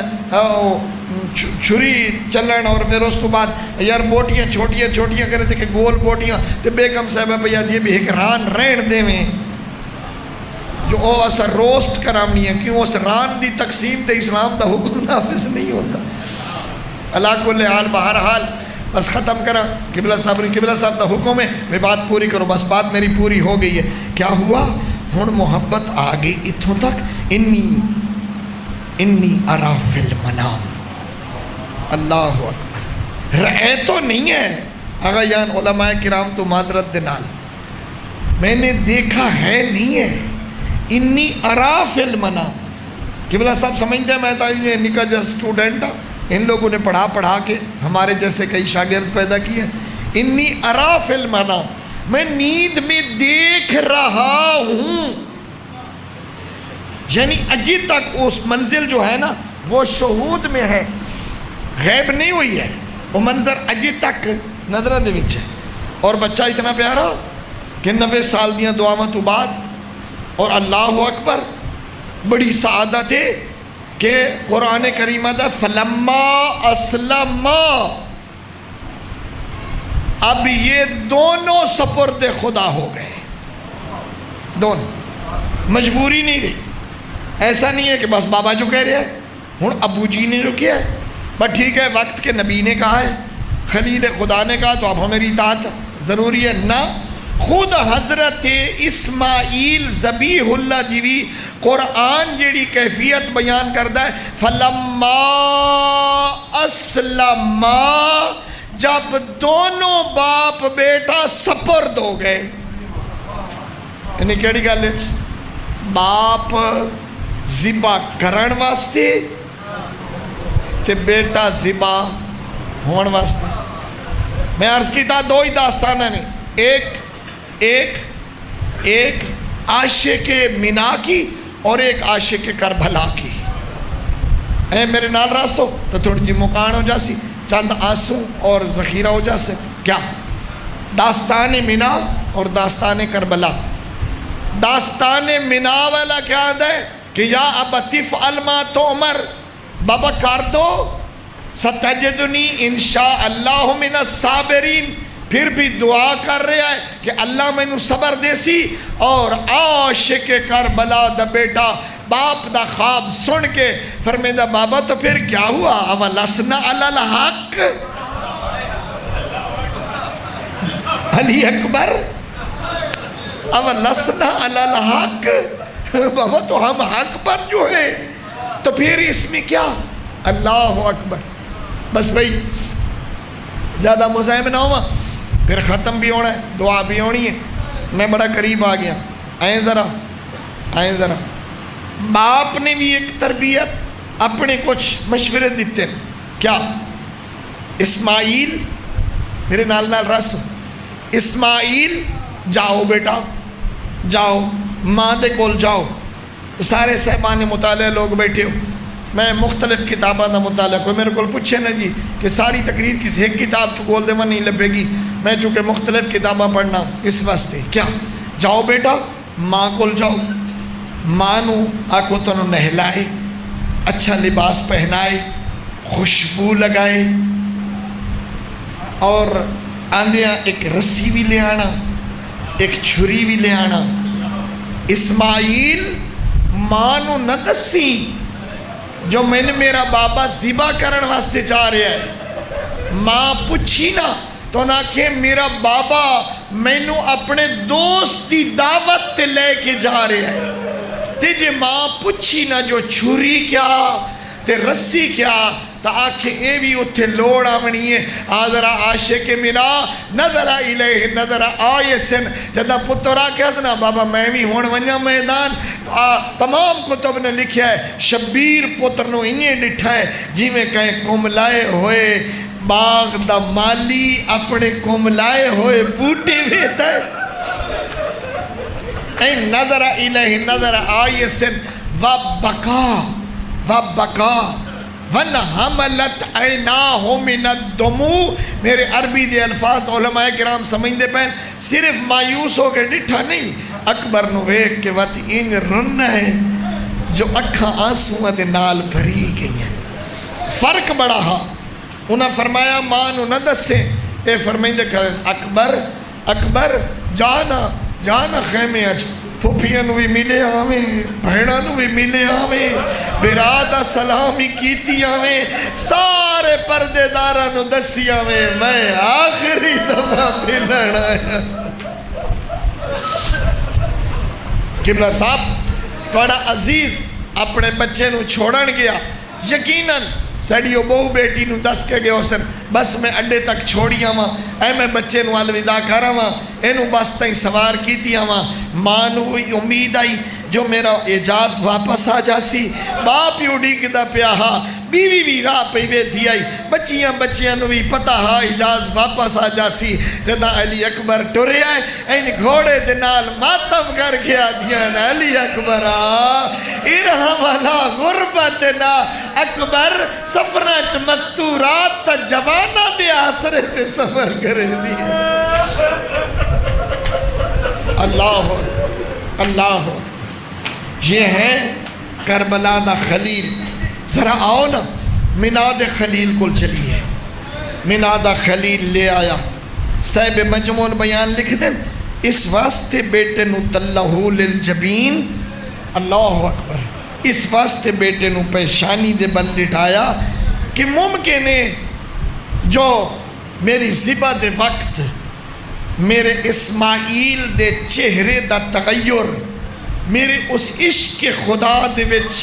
چھری چلن اور پھر اس تو بعد یار بوٹیاں چھوٹیاں کرے تھے کہ گول بوٹیاں تے بیگم صاحبہ پہ یاد یہ بھی ایک ران رین دے میں جو او اسا روسٹ کرامنی ہے. کیوں اس ران دی تقسیم تے اسلام دا حکم نافذ نہیں ہوتا. اللہ کل حال بہرحال بس ختم کرا. قبلہ صاحب دا حکم ہے میں بات پوری کرو. بس بات میری پوری ہو گئی ہے. کیا ہوا ہن محبت آ گئی اتھوں تک. انی ارا فی المنام. اللہ اکبر. رہے تو نہیں ہے آگا یان علماء کرام تو معذرت دنال میں نے دیکھا ہے نہیں ہے. انی ارا فی المنام. قبلہ صاحب سمجھتے ہیں میں تو نکا جو اسٹوڈنٹ ہوں، ان لوگوں نے پڑھا کے ہمارے جیسے کئی شاگرد پیدا کیے. انی ارا فی المنام، میں نیند میں دیکھ رہا ہوں. یعنی اجی تک اس منزل جو ہے نا وہ شہود میں ہے، غیب نہیں ہوئی ہے. وہ منظر اجی تک نظرہ دے وچ ہے. اور بچہ اتنا پیارا کہ 90 سال دیاں دعاواں تو بعد اور اللہ اکبر بڑی سعادت ہے کہ قرآن کریمہ دا فلما اسلم، اب یہ دونوں سپرد خدا ہو گئے. دونوں مجبوری نہیں رہی. ایسا نہیں ہے کہ بس بابا جو کہہ رہے ہیں ہوں ابو جی نے جو کیا ہے بس ٹھیک ہے، وقت کے نبی نے کہا ہے، خلیل خدا نے کہا تو اب ہماری اطاعت ضروری ہے. نہ، خود حضرت اسماعیل ذبیح اللہ دی بھی قرآن جیڑی کیفیت بیان کرتا ہے فلما اسلم، جب دونوں باپ بیٹا سپرد ہو گئے. یعنی کیڑی گل ہے؟ باپ ذبح کرن واسطے تے بیٹا ذبح ہون واسطے. میں عرض کیتا دو ہی داستانہ نے، ایک عاشق منا کی اور ایک عاشق کربلا کی. اے میرے نال راسو تو تھوڑی جی مکان ہو جاسی، چند آنسو اور ذخیرہ ہو جاسے. کیا داستان منا اور داستان کربلا. داستان منا والا کیا ہے کہ یا ابت افعل ما تؤمر، بابا کر دو، ستجدنی انشاء اللہ من الصابرین. پھر بھی دعا کر رہا ہے کہ اللہ میں نو صبر دے سی. اور عاشق کربلا دا بیٹا باپ دا خواب سن کے فرمیدہ بابا تو پھر کیا ہوا، اولسنا علی الحق. علی اکبر اولسنا علی الحق، بابا تو ہم حق پر جو ہے، تو پھر اس میں کیا. اللہ اکبر. بس بھئی زیادہ مزاحم نہ ہوا، پھر ختم بھی ہونا ہے، دعا بھی ہونی ہے. میں بڑا قریب آ گیا. آئیں ذرا. باپ نے بھی ایک تربیت اپنے کچھ مشورے دیتے ہیں. کیا اسماعیل میرے نال رسو، اسماعیل جاؤ بیٹا جاؤ، ماں دے کول جاؤ. سارے صاحبان مطالعہ لوگ بیٹھے ہو، میں مختلف کتاباں دا مطالعہ، کوئی میرے کو پوچھے نا جی کہ ساری تقریر کسی ایک کتاب چکول دے میں نہیں لبے گی. میں چونکہ مختلف کتاباں پڑھنا اس واسطے. کیا جاؤ بیٹا ماں کول جاؤ، ماں نو آکو تنو نہلائے، اچھا لباس پہنائے، خوشبو لگائے، اور آندیاں ایک رسی بھی لے آنا، ایک چھری بھی لے آنا. اسماعیل ماں نو نہ دسی جو میں نے میرا بابا ذبح کرن واسطے جا رہا ہے. ماں پوچھی نا تو نہ کہ میرا بابا میں نو اپنے دوست دی دعوت تے لے کے جا رہا ہے. تے جے ماں پوچھی نا جو چھری کیا تے رسی کیا تا آنکھیں اے بھی اتھے لوڑ آمنی ہے. آدھرا عاشق منا نظر الیہ نظر آیسن. جدہ پترہ کہتا نا بابا میں بھی ہون ونیا میدان، تمام کتب نے لکھیا ہے شبیر پتر نو انہیں ڈٹھا ہے جی میں کہیں کملائے ہوئے باغ دا مالی اپنے کملائے ہوئے بوٹے بھیتا ہے. اے نظر الیہ نظر آیسن وبکا وَنْحَمَلَتْ عَيْنَاهُ مِنَ الدُّمُوعِ. میرے عربی دے الفاظ علماء کرام سمجھ دے پہن، صرف مایوس ہو کے ڈٹھا نہیں، اکبر نو ویکھ کے وقت ان رننا ہے جو اکھاں آنسوں دے نال بھری گئی ہیں. فرق بڑا ہا. انہاں فرمایا ماں نو نہ دسے، اے فرمائندے کرن اکبر جانا خیمے اچ، پھوپھیاں نو بھی ملے آویں، بھیڑاں نو بھی ملے آویں، برادہ سلامی کیتی آویں، سارے پردے داراں نو دسی آویں میں آخری دفعہ ملن آیا. قبلہ صاحب توڑا عزیز اپنے بچے نو چھوڑن گیا، یقیناً سڑیو بہو بیٹی نو دس کے گئے اسن بس میں اڈے تک چھوڑی آواں، اے میں بچے نو الوداع کر آواں، اینو بس تائیں سوار کیتی آواں. ماں نو امید آئی جو میرا اعجاز واپس آ جاسی. باپ یوڈی کدہ پیا ہا، بیوی بھی راہ پہ بیٹھی آئی، بچیاں نو بھی پتہ ہا اعجاز واپس آ جاسی. جدہ علی اکبر ٹرے آئے این گھوڑے دنال ماتم کر گیا دیان علی اکبر ارحم علا غربتنا. اکبر سفرانچ مستورات تا جوانا دے آسرے تے سفر کرے دی. اللہ یہ ہے کربلا دا خلیل. ذرا آؤ نا مناد خلیل کل چلیے. مناد خلیل لے آیا. صاحب مجموع بیان لکھ دیں اس واسطے بیٹے نو تلہو للجبین. اللہ اکبر. اس واسطے بیٹے نو پیشانی دے بل لٹایا کہ ممکن ہے جو میری ذبح دے وقت میرے اسماعیل دے چہرے دا تغیر، میرے اس عشق خدا دے وچ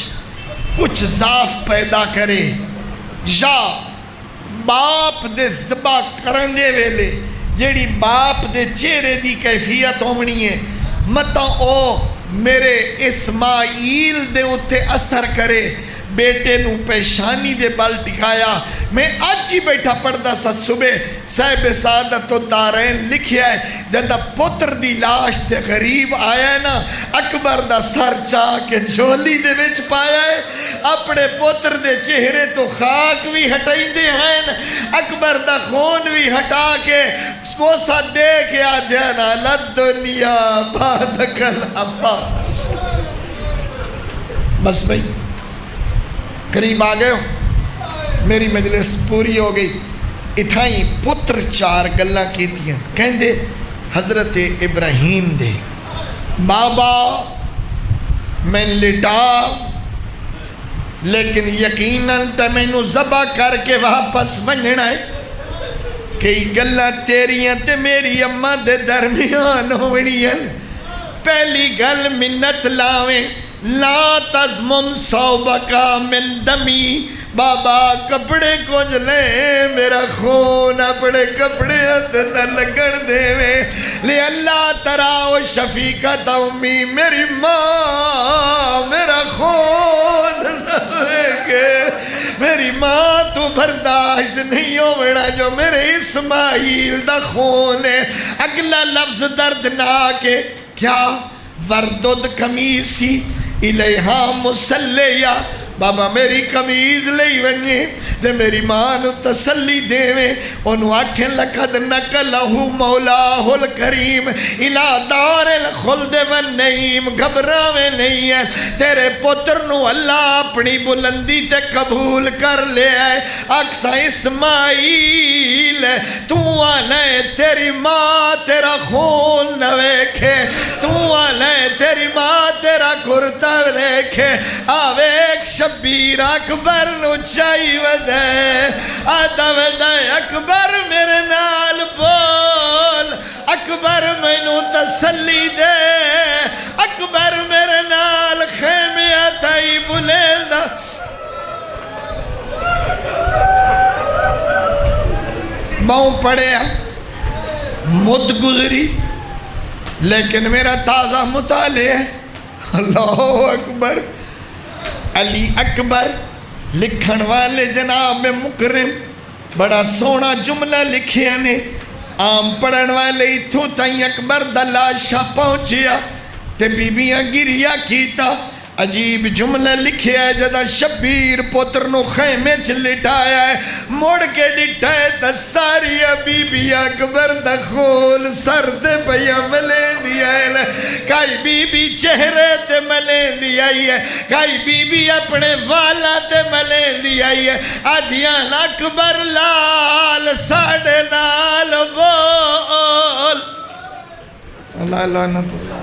کچھ ضعف پیدا کرے، یا باپ دے ذبح کرن دے ویلے جیڑی باپ دے چہرے دی کیفیت ہونی ہے متا او میرے اسماعیل دے اتے اثر کرے. بیٹے نو پیشانی دے بال ٹکایا. میں آج ہی بیٹھا پڑھدا سا صبح صاحب سعادت الدارین لکھیا ہے جدہ پتر دی لاش تے غریب آیا ہے نا اکبر دا سر چاہ کے جھولی دے وچ پایا ہے اپنے پتر دے چہرے تو خاک بھی ہٹائی دے ہیں اکبر دا خون بھی ہٹا کے سپوسا دے کے آدھیانا لدنیا بادکل افا. بس بھئی قریب آ گئے ہو میری مجلس پوری ہو گئی. اتھائی پتر 4 گلہ کیتی ہیں کہیں دے حضرت ابراہیم دے بابا میں لٹا لیکن یقیناً تا میں نو ذبح کر کے واپس ونجنا ہے. کئی گلہ تیریاں تے میری اماں دے درمیان ہوڑیاں. پہلی گل منت لاویں لا تزمم صوبکا من دمی. بابا کپڑے کچھ لے میرا خون اپنے کپڑے نہ لگن دے میں لے اللہ تراؤ شفیقت امی میری ماں میرا خون نہ لگے. میری ماں تو برداشت نہیں ہونا جو میرے اسماعیل دا خون ہے. اگلا لفظ دردناک ہے کیا وردد کمیسی الیہا مسلیہ. بابا میری کمیز لئی ونجے تے میری ماں نو تسلی دے میں انہوں آکھیں لقد نقلہو مولاہ الکریم الہ دار الخلد والنعیم. گھبرا میں نہیں ہے تیرے پتر نو اللہ اپنی بلندی تے قبول کر لے آئے. اکسا اسماعیل تو آنے تیری ماں تیرا خون نہ ویکھے تو آنے تیری ماں تیرا کرتا ویکھے. آوے ایک شبیر اکبر نو چاہی ودے آدھا ودے اکبر میرے نال بول اکبر میں نو تسلی دے اکبر میرے نال خیمے آتائی بلیندہ. باؤں پڑے مد گزری لیکن میرا تازہ مطالعہ ہے. اللہ اکبر. علی اکبر لکھن والے جناب مکرم بڑا سونا جملہ لکھیا نے عام پڑھن والے اتھو تائیں اکبر دا لاشا پہنچیا تے بیبیاں گریا کیتا. عجیب جملہ لکھیا ہے جدہ شبیر پتر نو خیمے چلٹایا ہے موڑ کے ڈٹھا ہے تا ساری بی بی اکبر دا خون سر تے پیا ملین دیا ہے. کائی بی بی چہرے تے ملین دیا ہے کائی بی بی اپنے والا تے ملین دیا ہے. آدھیان اکبر لال ساڑے نال بول. اللہ لعنت اللہ.